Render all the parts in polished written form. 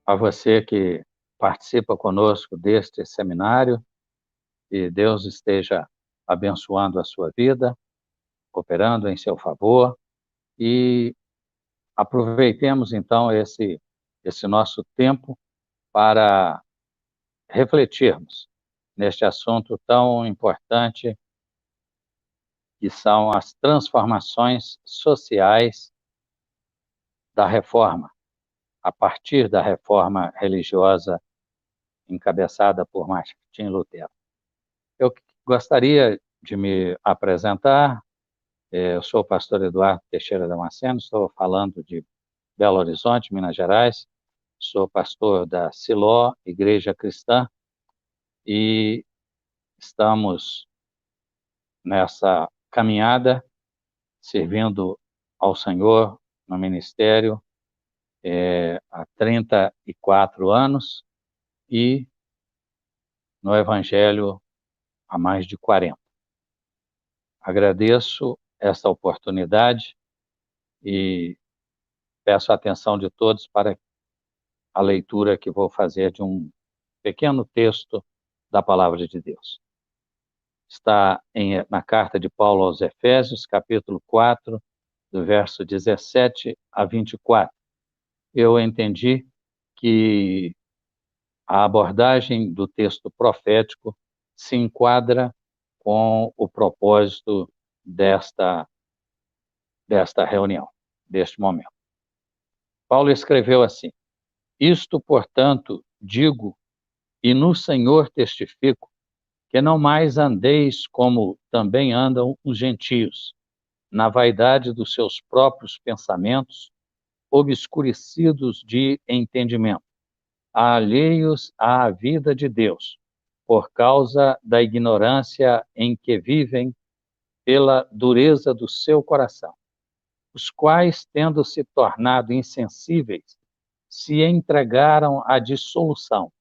A você que participa conosco deste seminário, que Deus esteja abençoando a sua vida, operando em seu favor, e aproveitemos então esse nosso tempo para refletirmos neste assunto tão importante, que são as transformações sociais da reforma, a partir da reforma religiosa encabeçada por Martim Lutero. Eu gostaria de me apresentar. Eu sou o pastor Eduardo Teixeira Damasceno, estou falando de Belo Horizonte, Minas Gerais. Sou pastor da Siló, Igreja Cristã, e estamos nessa caminhada, servindo ao Senhor no ministério há 34 anos e no Evangelho há mais de 40. Agradeço esta oportunidade e peço a atenção de todos para a leitura que vou fazer de um pequeno texto da Palavra de Deus. Está na carta de Paulo aos Efésios, capítulo 4, do verso 17 a 24. Eu entendi que a abordagem do texto profético se enquadra com o propósito desta reunião, deste momento. Paulo escreveu assim: Isto, portanto, digo, e no Senhor testifico, que não mais andeis como também andam os gentios, na vaidade dos seus próprios pensamentos, obscurecidos de entendimento, alheios à vida de Deus, por causa da ignorância em que vivem, pela dureza do seu coração, os quais, tendo se tornado insensíveis, se entregaram à dissolução,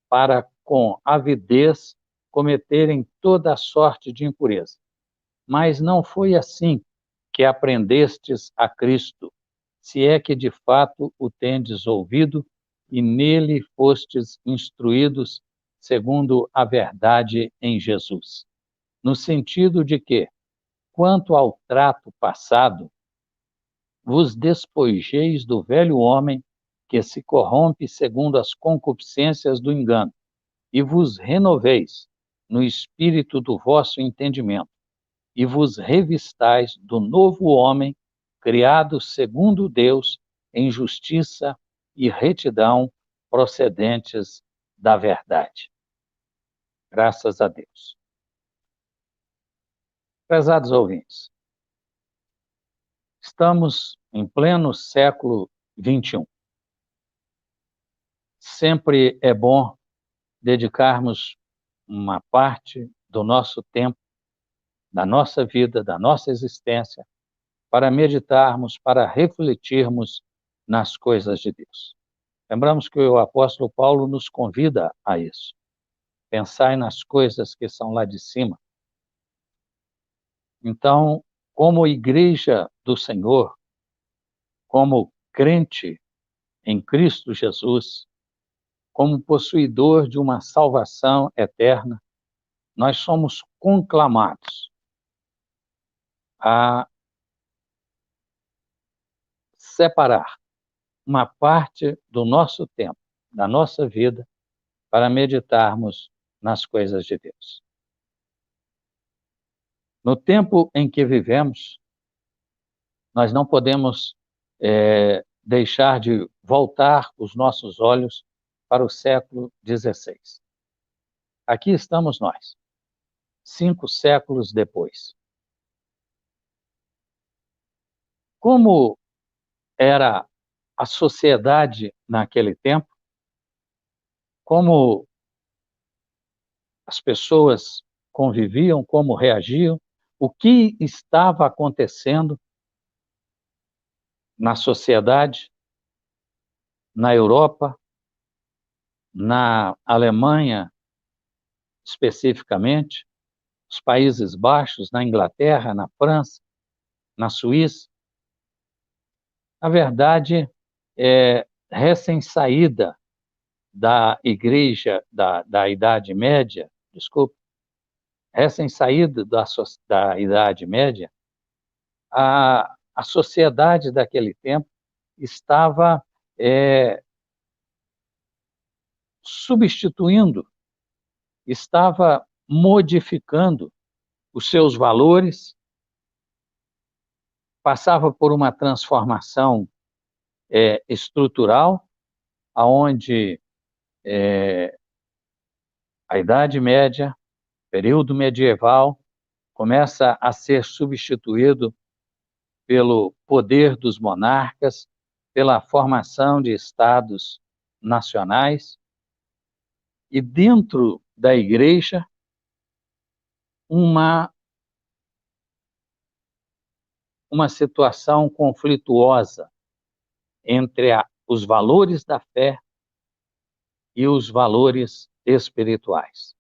para com avidez cometerem toda a sorte de impureza. Mas não foi assim que aprendestes a Cristo, se é que de fato o tendes ouvido e nele fostes instruídos segundo a verdade em Jesus. No sentido de que, quanto ao trato passado, vos despojeis do velho homem que se corrompe segundo as concupiscências do engano, e vos renoveis no espírito do vosso entendimento, e vos revistais do novo homem, criado segundo Deus, em justiça e retidão procedentes da verdade. Graças a Deus. Prezados ouvintes, estamos em pleno século XXI. Sempre é bom dedicarmos uma parte do nosso tempo, da nossa vida, da nossa existência, para meditarmos, para refletirmos nas coisas de Deus. Lembramos que o apóstolo Paulo nos convida a isso. Pensai nas coisas que são lá de cima. Então, como igreja do Senhor, como crente em Cristo Jesus, como possuidor de uma salvação eterna, nós somos conclamados a separar uma parte do nosso tempo, da nossa vida, para meditarmos nas coisas de Deus. No tempo em que vivemos, nós não podemos deixar de voltar os nossos olhos para o século XVI. Aqui estamos nós, 5 séculos depois. Como era a sociedade naquele tempo? Como as pessoas conviviam, como reagiam? O que estava acontecendo na sociedade, na Europa, na Alemanha, especificamente, os Países Baixos, na Inglaterra, na França, na Suíça? Na verdade, recém-saída da igreja da Idade Média, desculpe, recém-saído da Idade Média, a sociedade daquele tempo estava substituindo, estava modificando os seus valores, passava por uma transformação estrutural, aonde a Idade Média, período medieval, começa a ser substituído pelo poder dos monarcas, pela formação de estados nacionais, e dentro da igreja, uma situação conflituosa entre os valores da fé e os valores espirituais.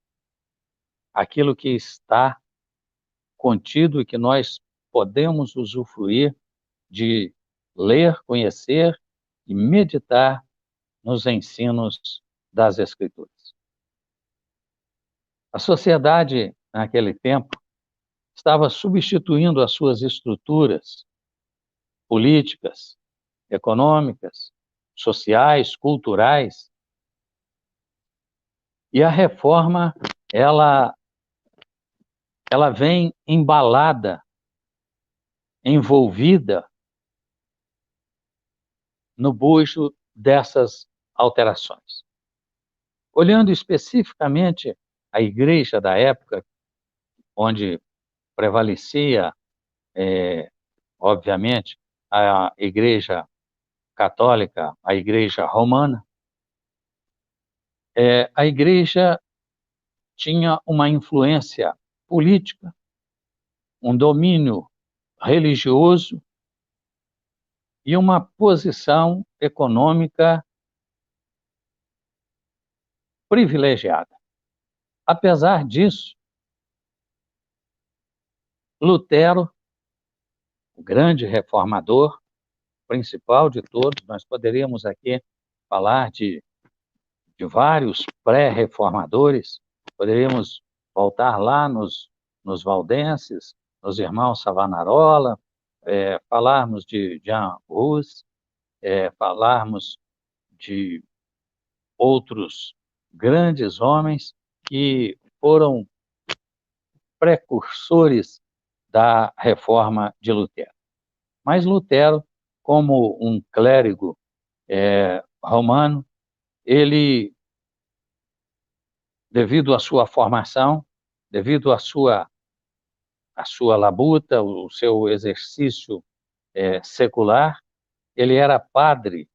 Aquilo que está contido e que nós podemos usufruir de ler, conhecer e meditar nos ensinos das Escrituras. A sociedade, naquele tempo, estava substituindo as suas estruturas políticas, econômicas, sociais, culturais, e a reforma, ela vem embalada, envolvida no bojo dessas alterações. Olhando especificamente a igreja da época, onde prevalecia, obviamente, a igreja católica, a igreja romana, a igreja tinha uma influência política, um domínio religioso e uma posição econômica privilegiada. Apesar disso, Lutero, o grande reformador, principal de todos, nós poderíamos aqui falar de vários pré-reformadores, poderíamos voltar lá nos valdenses, nos irmãos Savonarola, falarmos de Jean Hus, falarmos de outros grandes homens que foram precursores da reforma de Lutero. Mas Lutero, como um clérigo romano, ele, devido à sua formação, devido à sua labuta, o seu exercício secular, ele era padre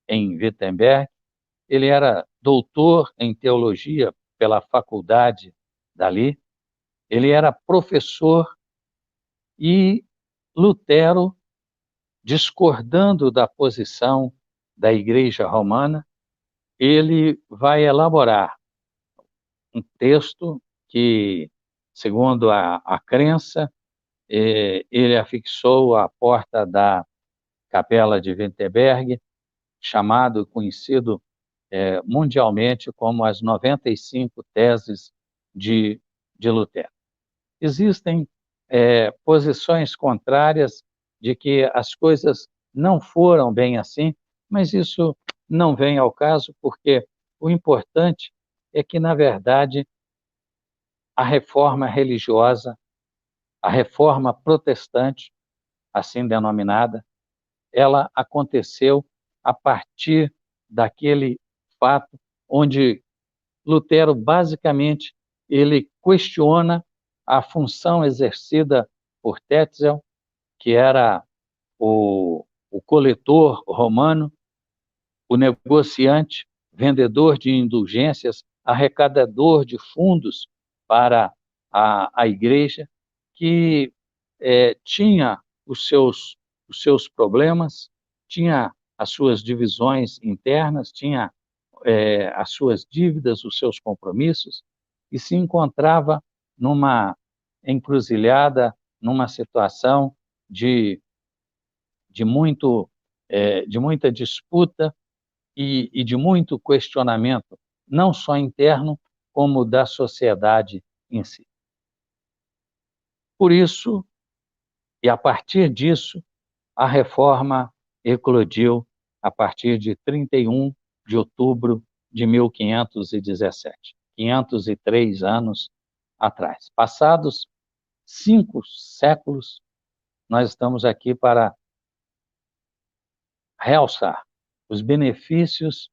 em Wittenberg, ele era doutor em teologia pela faculdade dali, ele era professor, e Lutero, discordando da posição da Igreja Romana, ele vai elaborar um texto que, segundo a crença, ele afixou à porta da Capela de Wittenberg, chamado, conhecido mundialmente como as 95 teses de Lutero. Existem posições contrárias de que as coisas não foram bem assim, mas isso não vem ao caso, porque o importante é que, na verdade, a reforma religiosa, a reforma protestante, assim denominada, ela aconteceu a partir daquele fato onde Lutero, basicamente, ele questiona a função exercida por Tetzel, que era o coletor romano, o negociante, vendedor de indulgências, arrecadador de fundos para a igreja, que tinha os seus problemas, tinha as suas divisões internas, tinha as suas dívidas, os seus compromissos, e se encontrava numa encruzilhada, numa situação de muita disputa e de muito questionamento, não só interno, como da sociedade em si. Por isso, e a partir disso, a reforma eclodiu a partir de 31 de outubro de 1517, 503 anos atrás. Passados 5 séculos, nós estamos aqui para realçar os benefícios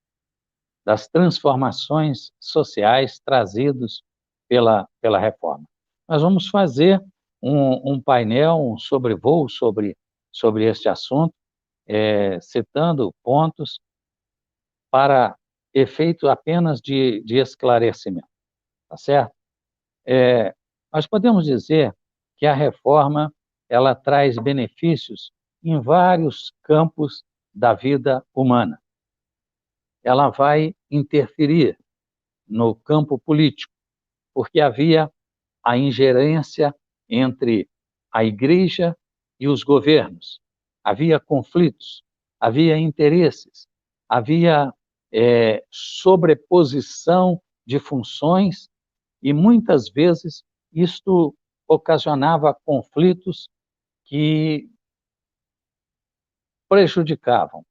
das transformações sociais trazidos pela reforma. Nós vamos fazer um painel, um sobrevoo sobre este assunto, citando pontos para efeito apenas de esclarecimento, tá certo? Nós podemos dizer que a reforma ela traz benefícios em vários campos da vida humana. Ela vai interferir no campo político, porque havia a ingerência entre a igreja e os governos. Havia conflitos, havia interesses, havia sobreposição de funções e, muitas vezes, isto ocasionava conflitos que prejudicavam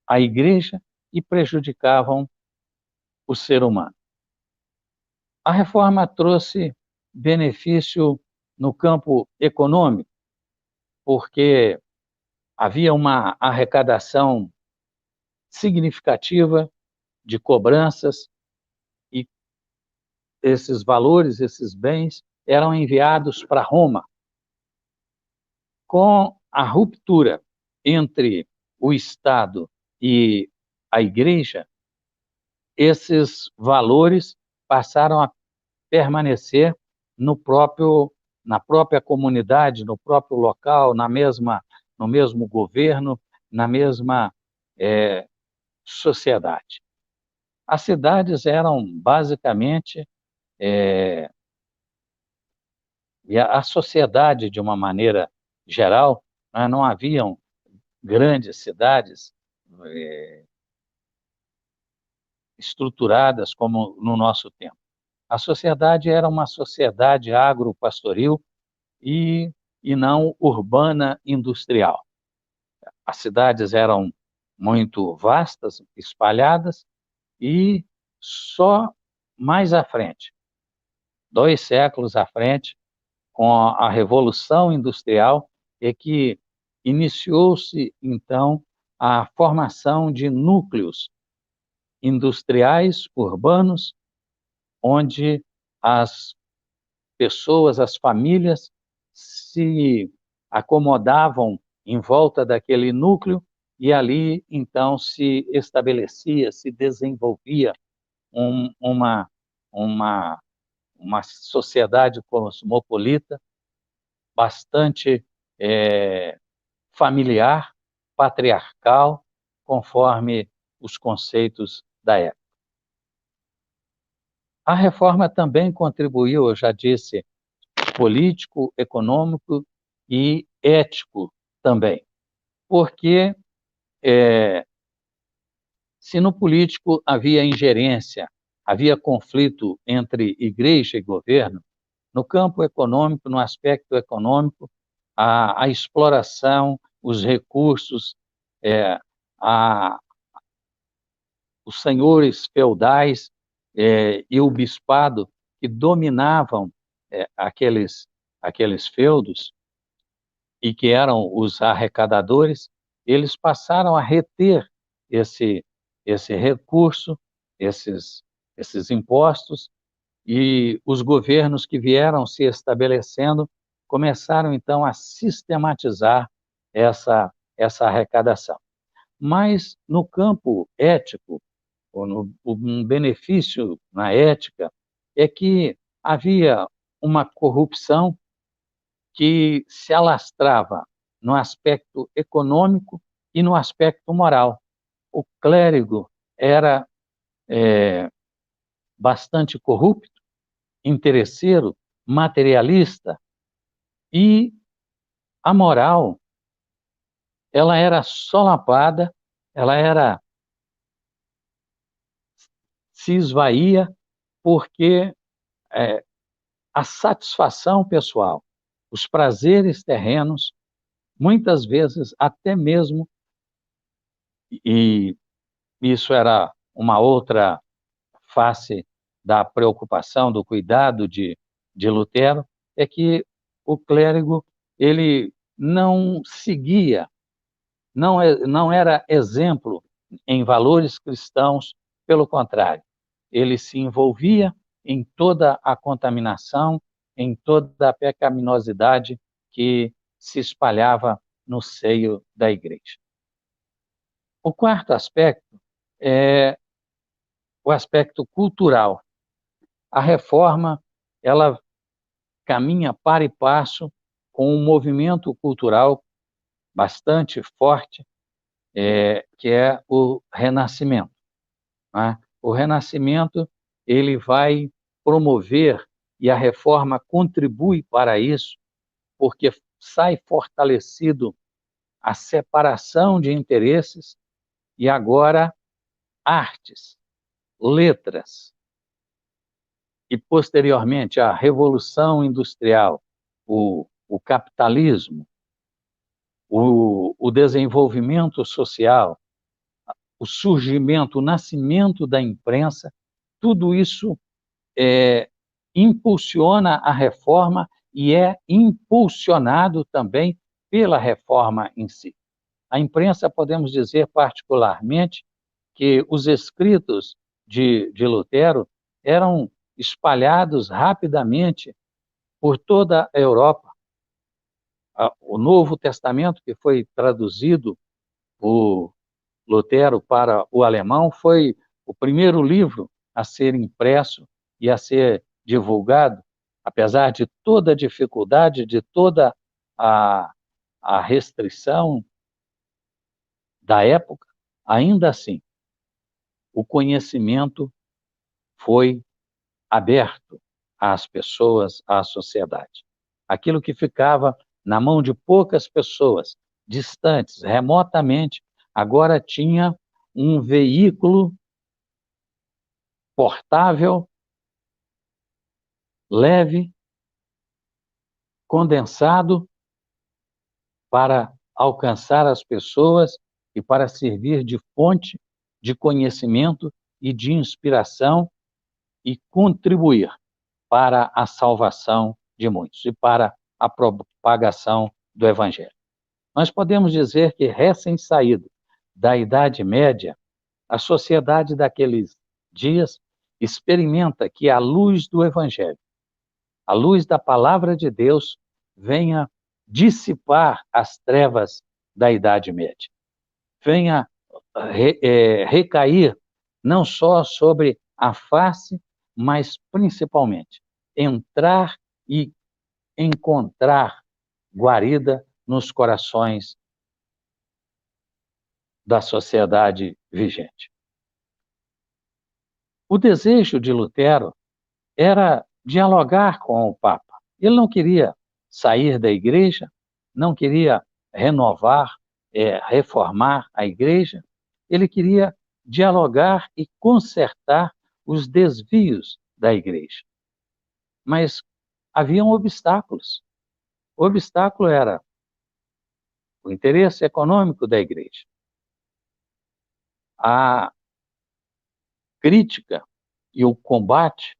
a igreja e prejudicavam o ser humano. A reforma trouxe benefício no campo econômico, porque havia uma arrecadação significativa de cobranças e esses valores, esses bens, eram enviados para Roma. Com a ruptura entre o Estado e a Igreja, esses valores passaram a permanecer na própria comunidade, no próprio local, no mesmo governo, na mesma sociedade. As cidades eram basicamente, e a sociedade de uma maneira geral, né, não haviam grandes cidades estruturadas como no nosso tempo. A sociedade era uma sociedade agropastoril e não urbana industrial. As cidades eram muito vastas, espalhadas, e só mais à frente, 2 séculos à frente, com a Revolução Industrial, é que iniciou-se, então, a formação de núcleos industriais, urbanos, onde as pessoas, as famílias, se acomodavam em volta daquele núcleo e ali, então, se estabelecia, se desenvolvia uma sociedade cosmopolita bastante familiar, patriarcal, conforme os conceitos da época. A reforma também contribuiu, eu já disse, político, econômico e ético também, porque se no político havia ingerência, havia conflito entre igreja e governo, no campo econômico, no aspecto econômico, a exploração, os recursos, os senhores feudais e o bispado que dominavam aqueles feudos e que eram os arrecadadores, eles passaram a reter esse recurso, esses impostos, e os governos que vieram se estabelecendo começaram, então, a sistematizar essa arrecadação. Mas, no campo ético, um benefício na ética, é que havia uma corrupção que se alastrava no aspecto econômico e no aspecto moral. O clérigo era bastante corrupto, interesseiro, materialista, e a moral, ela era solapada, ela era se esvaía porque a satisfação pessoal, os prazeres terrenos, muitas vezes até mesmo, e isso era uma outra face da preocupação, do cuidado de Lutero, é que o clérigo ele não seguia, não era exemplo em valores cristãos, pelo contrário, ele se envolvia em toda a contaminação, em toda a pecaminosidade que se espalhava no seio da igreja. O quarto aspecto é o aspecto cultural. A reforma, ela caminha par e passo com um movimento cultural bastante forte, que é o Renascimento, né? O Renascimento, ele vai promover, e a reforma contribui para isso, porque sai fortalecido a separação de interesses e agora artes, letras, e posteriormente a Revolução Industrial, o capitalismo, o desenvolvimento social, o surgimento, o nascimento da imprensa, tudo isso impulsiona a reforma e é impulsionado também pela reforma em si. A imprensa, podemos dizer particularmente, que os escritos de Lutero eram espalhados rapidamente por toda a Europa. O Novo Testamento, que foi traduzido por Lutero para o alemão, foi o primeiro livro a ser impresso e a ser divulgado, apesar de toda a dificuldade, de toda a restrição da época, ainda assim, o conhecimento foi aberto às pessoas, à sociedade. Aquilo que ficava na mão de poucas pessoas, distantes, remotamente, agora tinha um veículo portável, leve, condensado, para alcançar as pessoas e para servir de fonte de conhecimento e de inspiração e contribuir para a salvação de muitos e para a propagação do Evangelho. Nós podemos dizer que, recém-saído da Idade Média, a sociedade daqueles dias experimenta que a luz do Evangelho, a luz da palavra de Deus, venha dissipar as trevas da Idade Média, venha recair não só sobre a face, mas principalmente entrar e encontrar guarida nos corações da sociedade vigente. O desejo de Lutero era dialogar com o Papa. Ele não queria sair da igreja, não queria renovar, reformar a igreja, ele queria dialogar e consertar os desvios da igreja. Mas haviam obstáculos. O obstáculo era o interesse econômico da igreja, a crítica e o combate,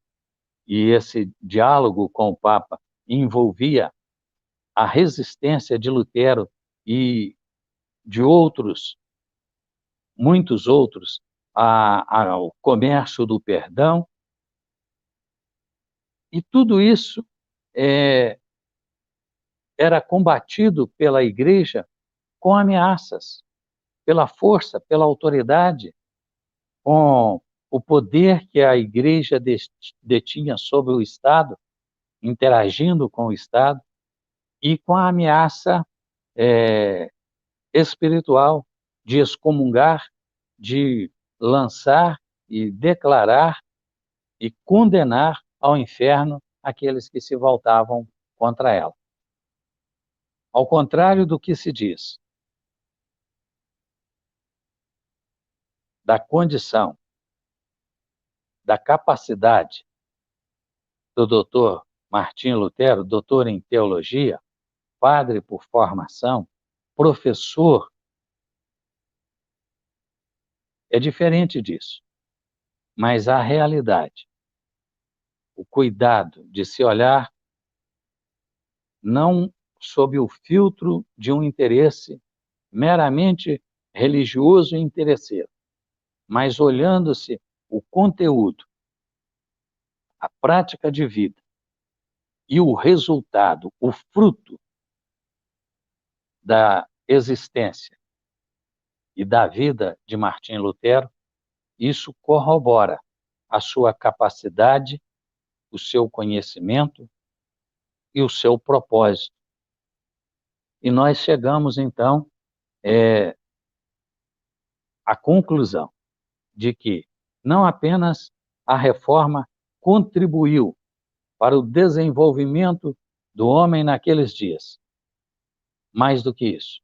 e esse diálogo com o Papa envolvia a resistência de Lutero e de outros, muitos outros, ao comércio do perdão, e tudo isso era combatido pela igreja com ameaças, pela força, pela autoridade, com o poder que a igreja detinha sobre o Estado, interagindo com o Estado, e com a ameaça espiritual de excomungar, de lançar e declarar e condenar ao inferno aqueles que se voltavam contra ela. Ao contrário do que se diz da condição da capacidade do doutor Martim Lutero, doutor em teologia, padre por formação, professor, é diferente disso. Mas a realidade, o cuidado de se olhar não sob o filtro de um interesse meramente religioso e interesseiro, mas olhando-se o conteúdo, a prática de vida e o resultado, o fruto da existência e da vida de Martim Lutero, isso corrobora a sua capacidade, o seu conhecimento e o seu propósito. E nós chegamos, então, à conclusão de que não apenas a reforma contribuiu para o desenvolvimento do homem naqueles dias, mais do que isso,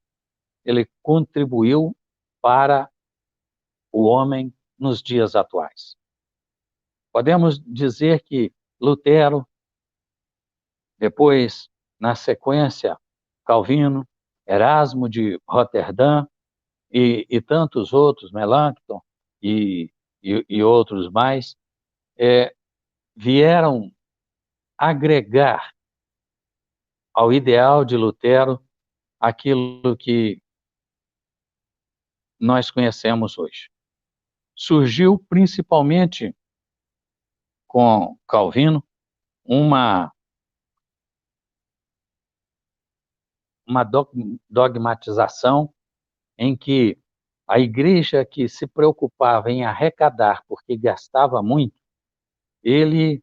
ele contribuiu para o homem nos dias atuais. Podemos dizer que Lutero, depois, na sequência, Calvino, Erasmo de Roterdã e tantos outros, Melanchthon e outros mais, vieram agregar ao ideal de Lutero aquilo que nós conhecemos hoje. Surgiu principalmente com Calvino uma dogmatização em que a igreja que se preocupava em arrecadar porque gastava muito, ele,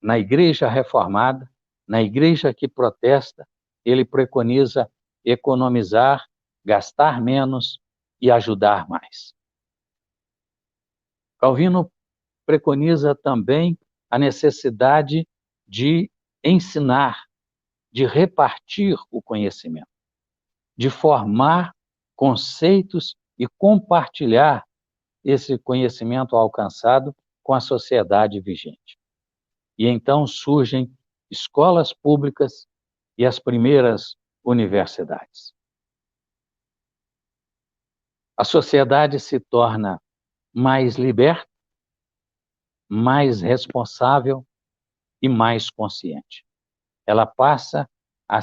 na igreja reformada, na igreja que protesta, ele preconiza economizar, gastar menos e ajudar mais. Calvino preconiza também a necessidade de ensinar, de repartir o conhecimento, de formar conceitos e compartilhar esse conhecimento alcançado com a sociedade vigente. E então surgem escolas públicas e as primeiras universidades. A sociedade se torna mais liberta, mais responsável e mais consciente. Ela passa a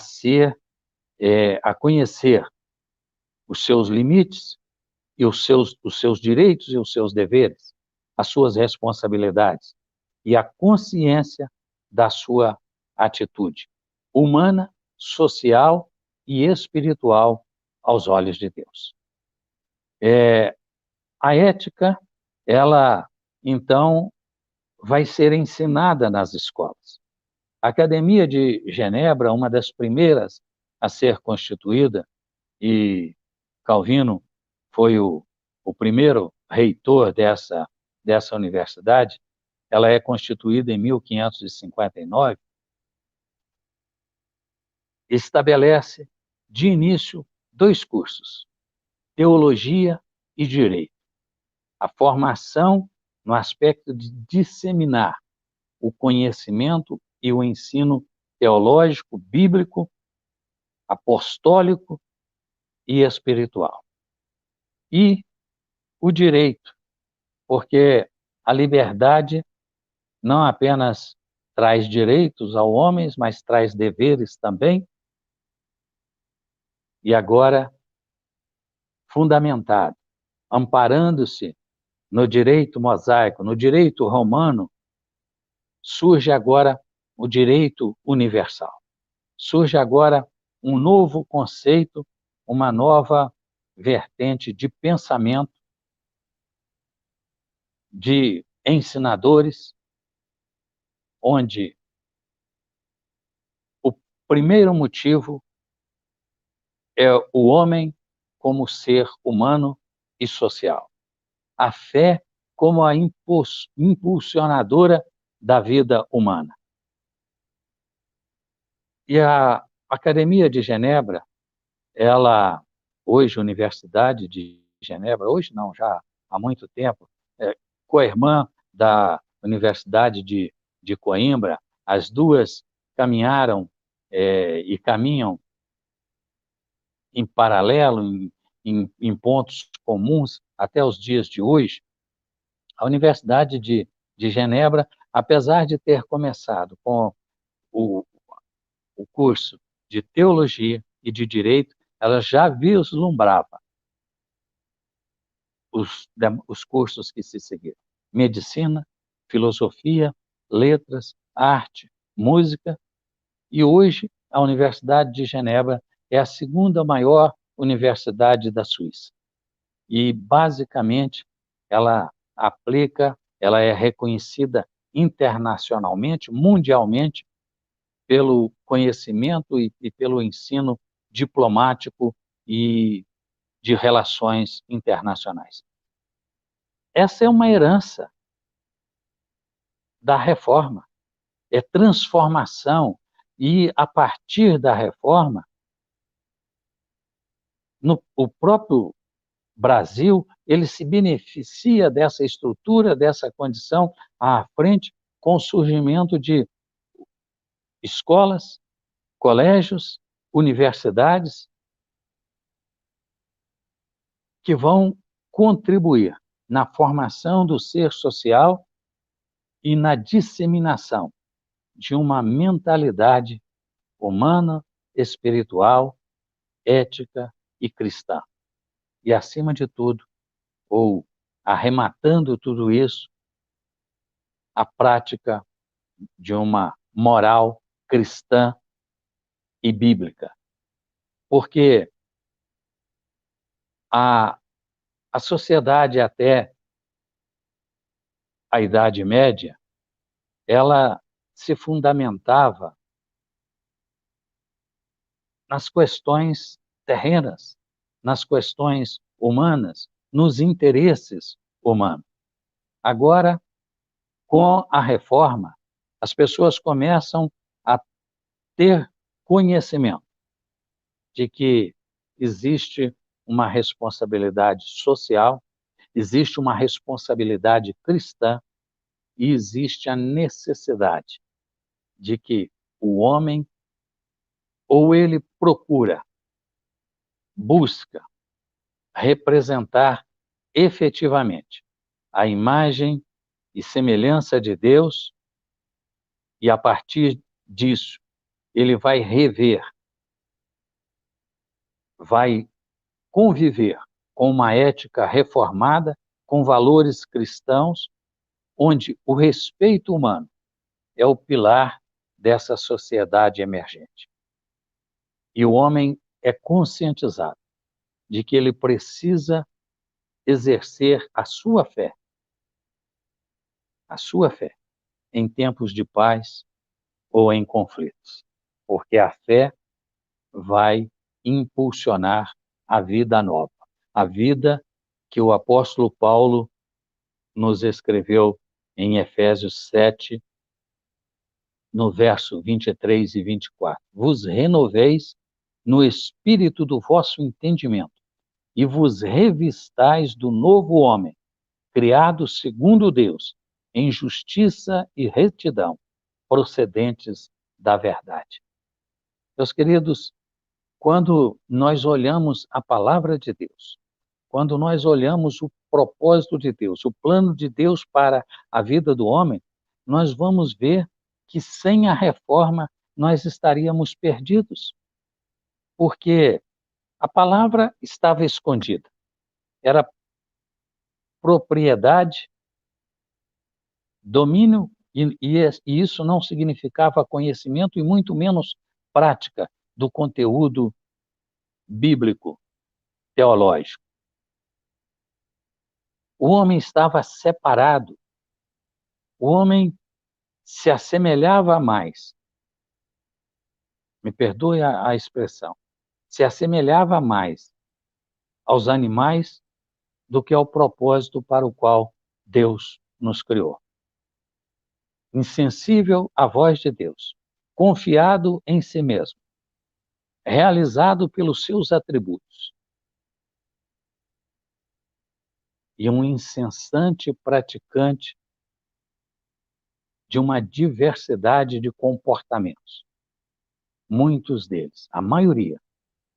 a conhecer os seus limites e os seus direitos e os seus deveres, as suas responsabilidades e a consciência da sua atitude humana, social e espiritual aos olhos de Deus. A ética, ela, então, vai ser ensinada nas escolas. A Academia de Genebra, uma das primeiras a ser constituída, e Calvino foi o primeiro reitor dessa universidade, ela é constituída em 1559, estabelece, de início, 2 cursos, Teologia e Direito. A formação no aspecto de disseminar o conhecimento e o ensino teológico, bíblico, apostólico e espiritual. E o direito, porque a liberdade não apenas traz direitos ao homem, mas traz deveres também. E agora, fundamentado, amparando-se no direito mosaico, no direito romano, surge agora o direito universal. Surge agora um novo conceito, uma nova vertente de pensamento, de ensinadores, onde o primeiro motivo é o homem como ser humano e social. A fé como a impulsionadora da vida humana. E a Academia de Genebra, ela, hoje, Universidade de Genebra, hoje não, já há muito tempo, co-irmã da Universidade de Coimbra, as duas caminharam e caminham em paralelo, em pontos comuns até os dias de hoje. A Universidade de Genebra, apesar de ter começado com o, o curso de Teologia e de Direito, ela já vislumbrava os cursos que se seguiram: Medicina, Filosofia, Letras, Arte, Música, e hoje a Universidade de Genebra é a segunda maior universidade da Suíça. E, basicamente, ela é reconhecida internacionalmente, mundialmente, pelo conhecimento e pelo ensino diplomático e de relações internacionais. Essa é uma herança da reforma, é transformação, e a partir da reforma, o próprio Brasil, ele se beneficia dessa estrutura, dessa condição à frente, com o surgimento de escolas, colégios, universidades, que vão contribuir na formação do ser social e na disseminação de uma mentalidade humana, espiritual, ética e cristã. E, acima de tudo, ou arrematando tudo isso, a prática de uma moral cristã e bíblica. Porque a sociedade até a Idade Média, ela se fundamentava nas questões terrenas, nas questões humanas, nos interesses humanos. Agora, com a reforma, as pessoas começam a ter conhecimento de que existe uma responsabilidade social, existe uma responsabilidade cristã e existe a necessidade de que o homem, ou ele procura, busca representar efetivamente a imagem e semelhança de Deus, e a partir disso ele vai rever, vai conviver com uma ética reformada, com valores cristãos, onde o respeito humano é o pilar dessa sociedade emergente. E o homem é conscientizado de que ele precisa exercer a sua fé, em tempos de paz ou em conflitos, porque a fé vai impulsionar a vida nova, a vida que o apóstolo Paulo nos escreveu em Efésios 7, no verso 23 e 24. Vos renoveis no espírito do vosso entendimento e vos revistais do novo homem, criado segundo Deus, em justiça e retidão, procedentes da verdade. Meus queridos, quando nós olhamos a palavra de Deus, quando nós olhamos o propósito de Deus, o plano de Deus para a vida do homem, nós vamos ver que sem a reforma nós estaríamos perdidos, porque a palavra estava escondida, era propriedade, domínio, e isso não significava conhecimento e muito menos prática do conteúdo bíblico, teológico. O homem estava separado, o homem se assemelhava mais, me perdoe a expressão, se assemelhava mais aos animais do que ao propósito para o qual Deus nos criou. Insensível à voz de Deus, confiado em si mesmo, realizado pelos seus atributos. e um incessante praticante de uma diversidade de comportamentos, muitos deles, a maioria,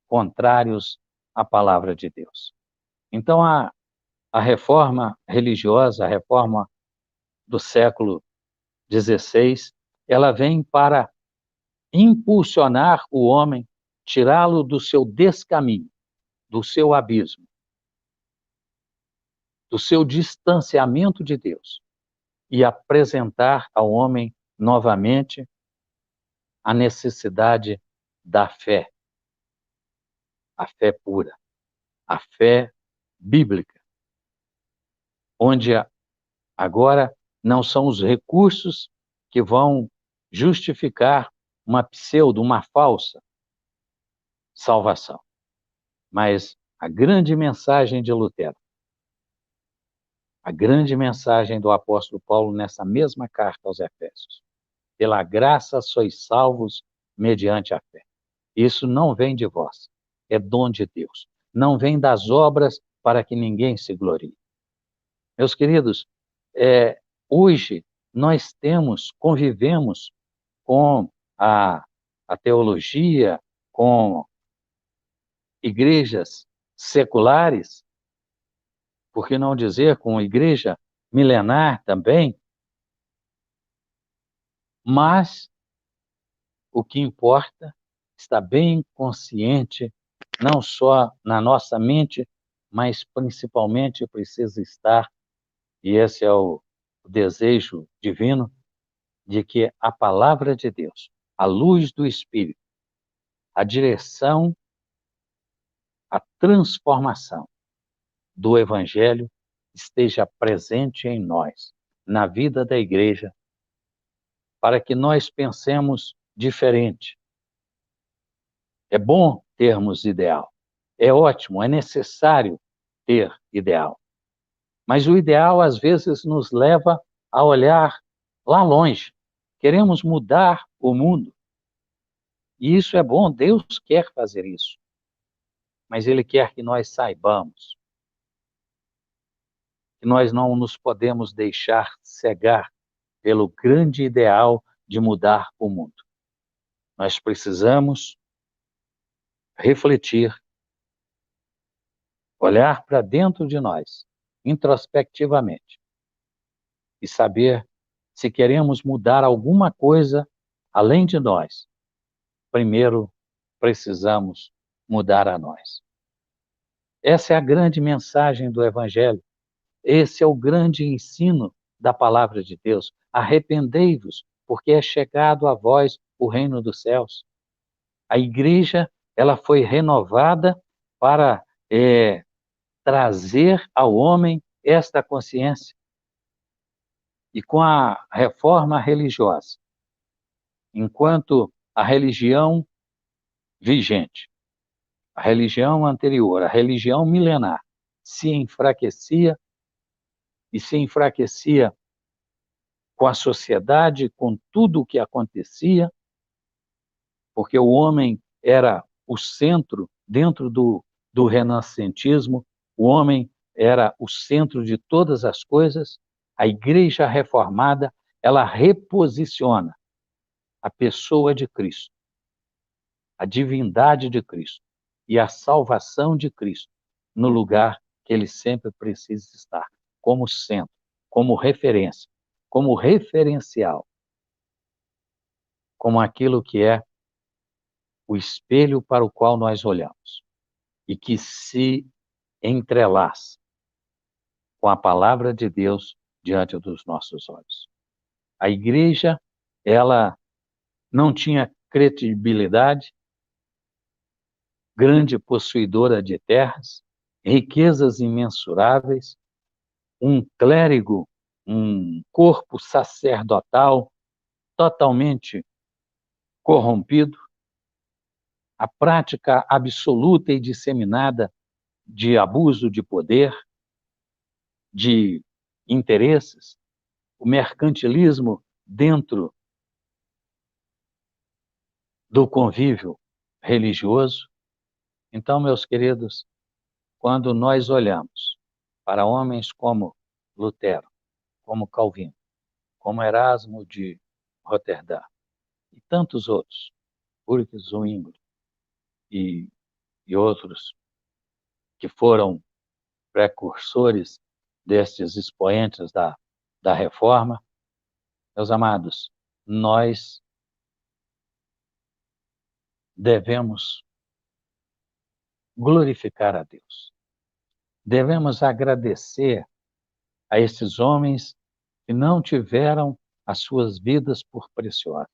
contrários à palavra de Deus. Então, a reforma religiosa, a reforma do século XVI, ela vem para impulsionar o homem, tirá-lo do seu descaminho, do seu abismo, do seu distanciamento de Deus e apresentar ao homem novamente a necessidade da fé, a fé pura, a fé bíblica, onde agora não são os recursos que vão justificar uma pseudo, uma falsa salvação, mas a grande mensagem de Lutero, a grande mensagem do apóstolo Paulo nessa mesma carta aos Efésios: pela graça sois salvos mediante a fé. Isso não vem de vós, é dom de Deus. Não vem das obras para que ninguém se glorie. Meus queridos, hoje nós convivemos com a teologia, com igrejas seculares, por que não dizer com igreja milenar também, mas o que importa está bem consciente, não só na nossa mente, mas principalmente precisa estar, e esse é o desejo divino, de que a palavra de Deus, a luz do Espírito, a direção, a transformação do Evangelho esteja presente em nós, na vida da igreja, para que nós pensemos diferente. É bom termos ideal, é ótimo, é necessário ter ideal. Mas o ideal, às vezes, nos leva a olhar lá longe. Queremos mudar o mundo. E isso é bom, Deus quer fazer isso. Mas Ele quer que nós saibamos que nós não nos podemos deixar cegar pelo grande ideal de mudar o mundo. Nós precisamos refletir, olhar para dentro de nós, introspectivamente, e saber se queremos mudar alguma coisa além de nós. Primeiro, precisamos mudar a nós. Essa é a grande mensagem do Evangelho. Esse é o grande ensino da palavra de Deus. Arrependei-vos, porque é chegado a vós o reino dos céus. A igreja, ela foi renovada para trazer ao homem esta consciência. E com a reforma religiosa, enquanto a religião vigente, a religião anterior, a religião milenar, se enfraquecia com a sociedade, com tudo o que acontecia, porque o homem era o centro, dentro do renascentismo, o homem era o centro de todas as coisas. A igreja reformada, ela reposiciona a pessoa de Cristo, a divindade de Cristo e a salvação de Cristo no lugar que ele sempre precisa estar, como centro, como referência, como referencial, como aquilo que é o espelho para o qual nós olhamos e que se entrelaça com a palavra de Deus diante dos nossos olhos. A igreja, ela não tinha credibilidade, grande possuidora de terras, riquezas imensuráveis, um clérigo, um corpo sacerdotal totalmente corrompido, a prática absoluta e disseminada de abuso de poder, de interesses, o mercantilismo dentro do convívio religioso. Então, meus queridos, quando nós olhamos para homens como Lutero, como Calvino, como Erasmo de Roterdã e tantos outros, Ulrich Zwingli e outros que foram precursores destes expoentes da reforma. Meus amados, nós devemos glorificar a Deus. Devemos agradecer a esses homens que não tiveram as suas vidas por preciosas,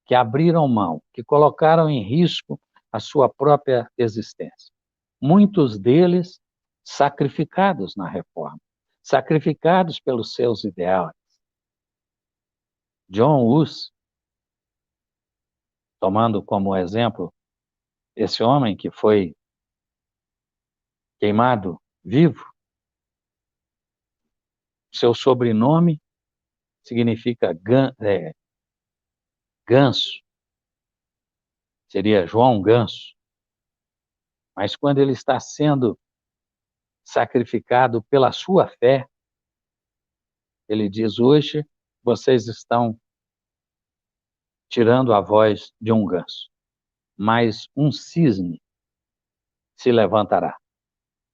que abriram mão, que colocaram em risco a sua própria existência. Muitos deles sacrificados na reforma, sacrificados pelos seus ideais. John Hus, tomando como exemplo esse homem que foi queimado vivo, seu sobrenome significa ganso, seria João Ganso, mas quando ele está sendo sacrificado pela sua fé, ele diz: hoje vocês estão tirando a voz de um ganso, mas um cisne se levantará,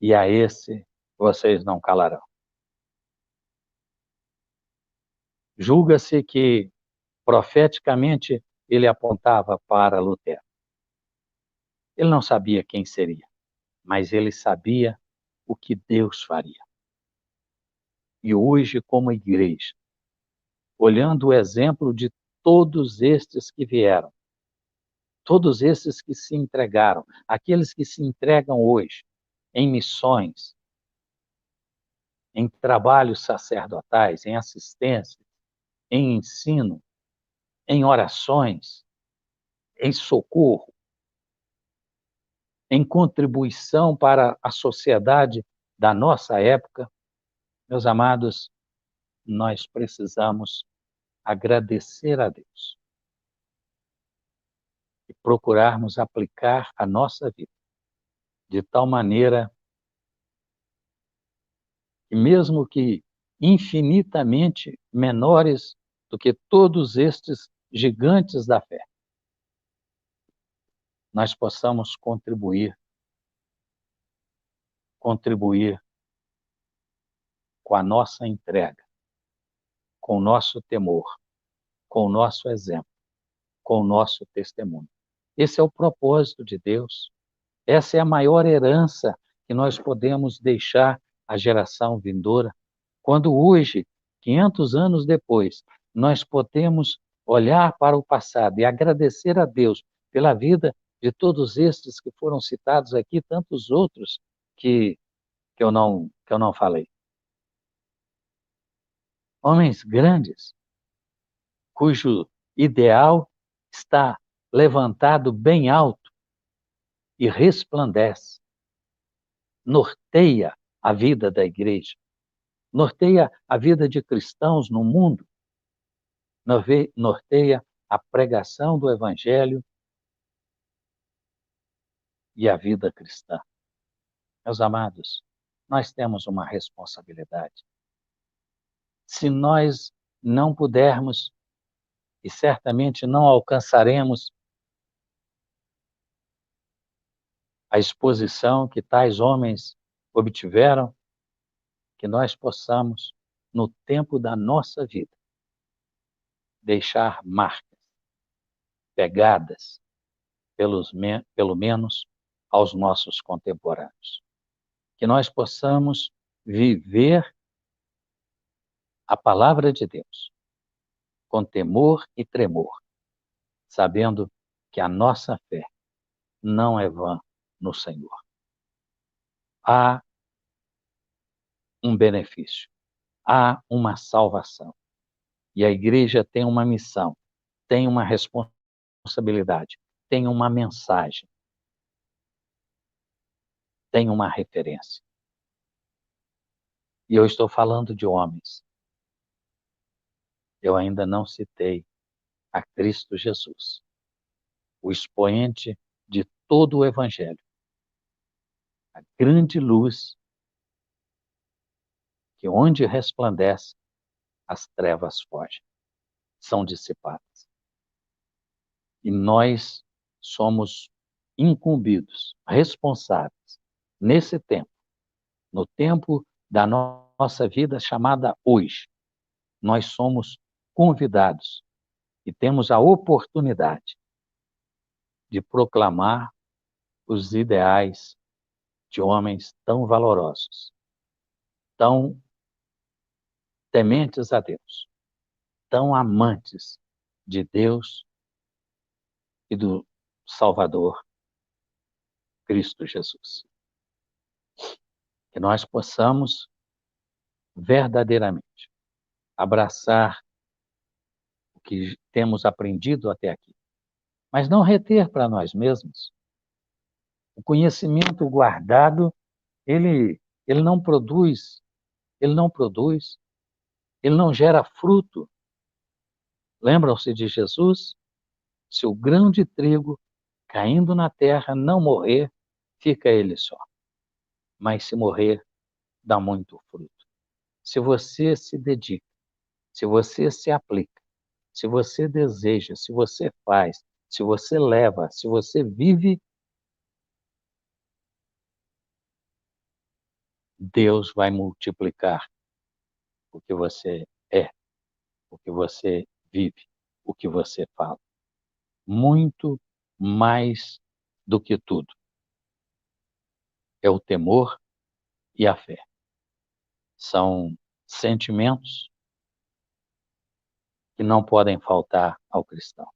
e a esse vocês não calarão. Julga-se que, profeticamente, ele apontava para Lutero. Ele não sabia quem seria, mas ele sabia o que Deus faria. E hoje, como igreja, olhando o exemplo de todos estes que vieram, todos esses que se entregaram, aqueles que se entregam hoje em missões, em trabalhos sacerdotais, em assistência, em ensino, em orações, em socorro, em contribuição para a sociedade da nossa época, meus amados, nós precisamos agradecer a Deus e procurarmos aplicar a nossa vida de tal maneira que, mesmo que infinitamente menores do que todos estes gigantes da fé, nós possamos contribuir com a nossa entrega, com o nosso temor, com o nosso exemplo, com o nosso testemunho. Esse é o propósito de Deus. Essa é a maior herança que nós podemos deixar à geração vindoura. Quando hoje, 500 anos depois, nós podemos olhar para o passado e agradecer a Deus pela vida de todos estes que foram citados aqui, tantos outros que eu não falei. Homens grandes, cujo ideal está levantado bem alto e resplandece, norteia a vida da igreja, norteia a vida de cristãos no mundo, norteia a pregação do evangelho e a vida cristã. Meus amados, nós temos uma responsabilidade. Se nós não pudermos, e certamente não alcançaremos a exposição que tais homens obtiveram, que nós possamos, no tempo da nossa vida, deixar marcas, pegadas, pelo menos aos nossos contemporâneos. Que nós possamos viver a palavra de Deus com temor e tremor, sabendo que a nossa fé não é vã no Senhor. Há um benefício, há uma salvação. E a igreja tem uma missão, tem uma responsabilidade, tem uma mensagem, tem uma referência. E eu estou falando de homens. Eu ainda não citei a Cristo Jesus, o expoente de todo o Evangelho, a grande luz porque onde resplandece, as trevas fogem, são dissipadas. E nós somos incumbidos, responsáveis, nesse tempo, no tempo da nossa vida chamada hoje, nós somos convidados e temos a oportunidade de proclamar os ideais de homens tão valorosos, tão tementes a Deus, tão amantes de Deus e do Salvador, Cristo Jesus. Que nós possamos verdadeiramente abraçar o que temos aprendido até aqui, mas não reter para nós mesmos. O conhecimento guardado, ele não produz, ele não produz, ele não gera fruto. Lembram-se de Jesus? Se o grão de trigo caindo na terra não morrer, fica ele só. Mas se morrer, dá muito fruto. Se você se dedica, se você se aplica, se você deseja, se você faz, se você leva, se você vive, Deus vai multiplicar o que você é, o que você vive, o que você fala. Muito mais do que tudo. É o temor e a fé. São sentimentos que não podem faltar ao cristão.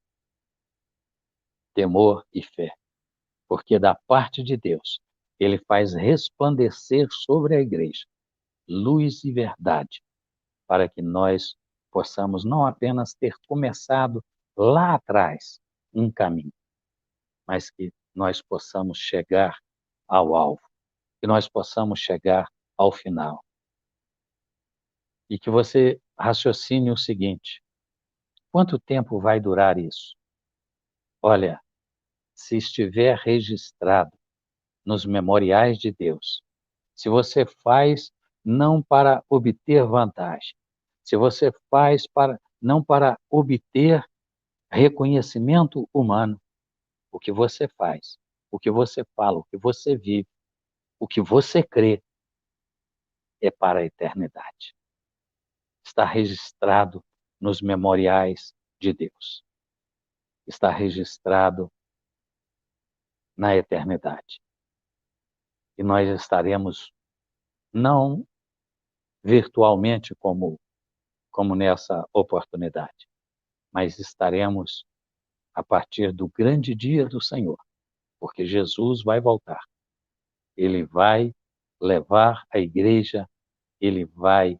Temor e fé. Porque da parte de Deus, ele faz resplandecer sobre a igreja luz e verdade, para que nós possamos não apenas ter começado lá atrás um caminho, mas que nós possamos chegar ao alvo, que nós possamos chegar ao final. E que você raciocine o seguinte: quanto tempo vai durar isso? Olha, se estiver registrado nos memoriais de Deus, se você faz não para obter vantagem, se você faz não para obter reconhecimento humano, o que você faz, o que você fala, o que você vive, o que você crê, é para a eternidade. Está registrado nos memoriais de Deus. Está registrado na eternidade. E nós estaremos não virtualmente como nessa oportunidade, mas estaremos a partir do grande dia do Senhor, porque Jesus vai voltar. Ele vai levar a igreja, ele vai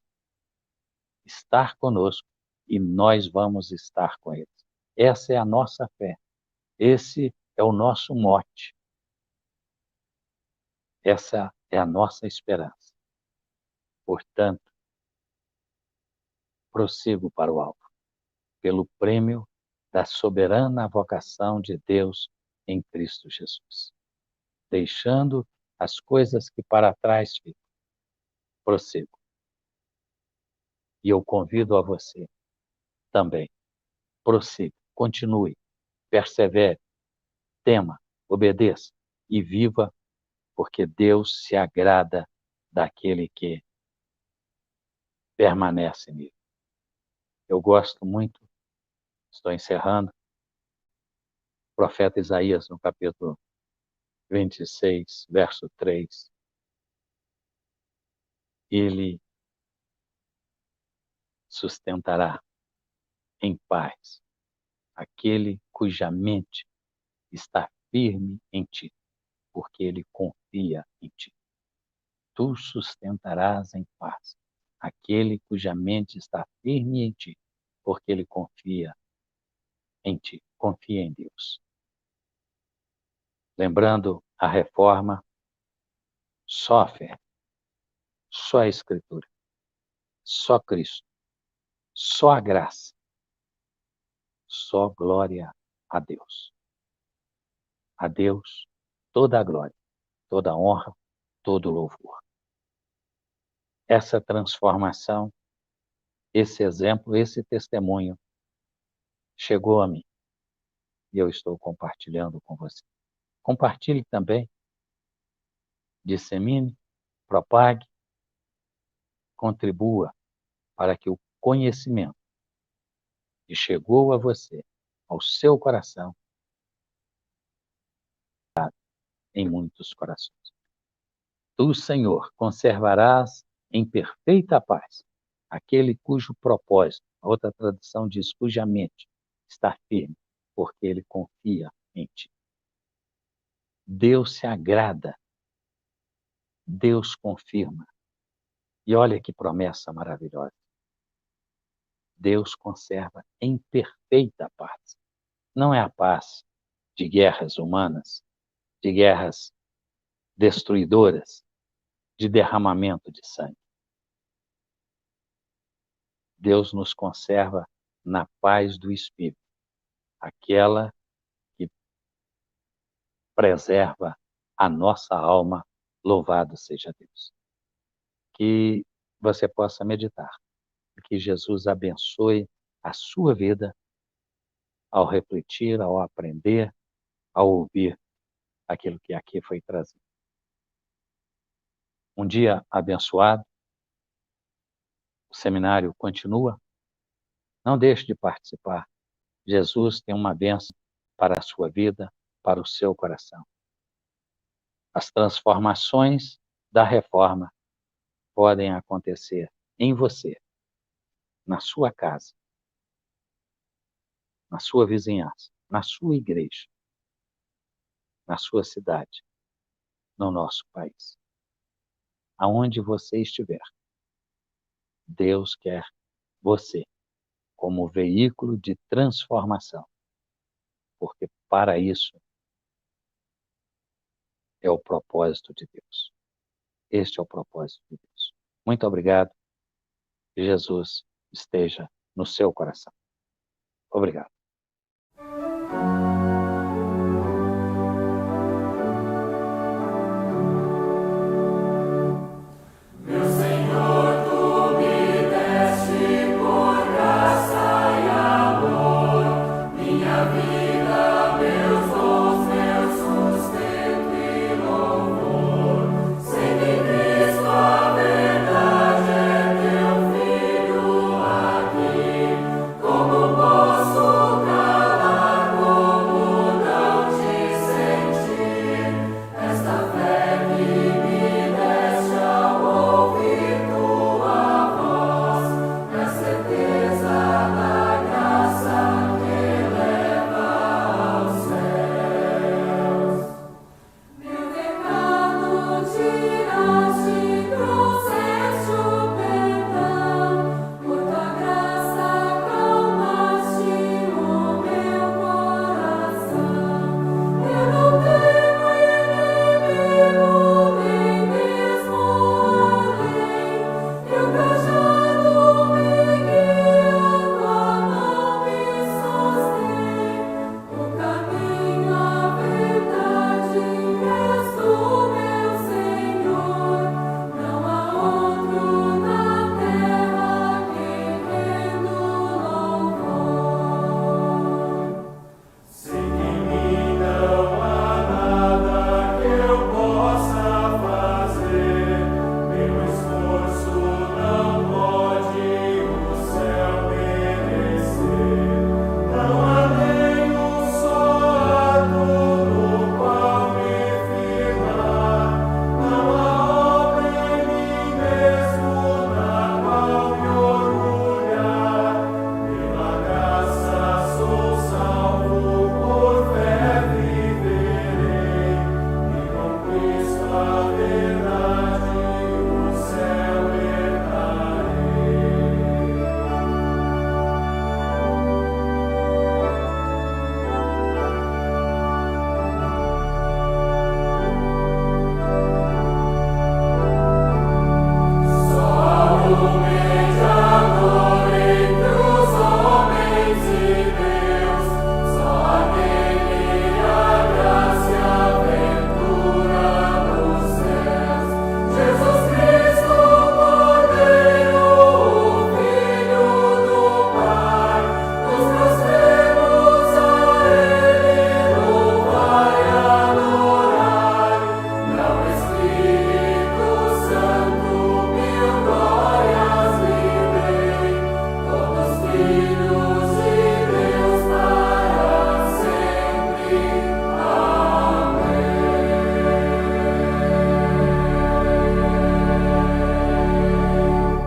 estar conosco e nós vamos estar com ele. Essa é a nossa fé. Esse é o nosso mote. Essa é a nossa esperança. Portanto, prossigo para o alvo, pelo prêmio da soberana vocação de Deus em Cristo Jesus. Deixando as coisas que para trás ficam, prossigo. E eu convido a você também. Prossiga, continue, persevere, tema, obedeça e viva, porque Deus se agrada daquele que permanece nele. Eu gosto muito, estou encerrando, o profeta Isaías, no capítulo 26, verso 3, ele sustentará em paz aquele cuja mente está firme em ti, porque ele confia em ti. Tu sustentarás em paz aquele cuja mente está firme em ti, porque ele confia em ti, confia em Deus. Lembrando a reforma, só a fé, só a Escritura, só Cristo, só a graça, só glória a Deus. A Deus toda a glória, toda a honra, todo o louvor. essa transformação, esse exemplo, esse testemunho chegou a mim e eu estou compartilhando com você. Compartilhe também, dissemine, propague, contribua para que o conhecimento que chegou a você, ao seu coração, em muitos corações. Tu, Senhor, conservarás em perfeita paz aquele cujo propósito, a outra tradução diz, cuja mente está firme, porque ele confia em ti. Deus se agrada, Deus confirma. E olha que promessa maravilhosa. Deus conserva em perfeita paz. Não é a paz de guerras humanas, de guerras destruidoras, de derramamento de sangue. Deus nos conserva na paz do Espírito, aquela que preserva a nossa alma. Louvado seja Deus. Que você possa meditar, que Jesus abençoe a sua vida ao refletir, ao aprender, ao ouvir aquilo que aqui foi trazido. Um dia abençoado, o seminário continua. Não deixe de participar. Jesus tem uma bênção para a sua vida, para o seu coração. As transformações da reforma podem acontecer em você, na sua casa, na sua vizinhança, na sua igreja, na sua cidade, no nosso país. Aonde você estiver, Deus quer você como veículo de transformação, porque para isso é o propósito de Deus. Este é o propósito de Deus. Muito obrigado. Que Jesus esteja no seu coração. Obrigado.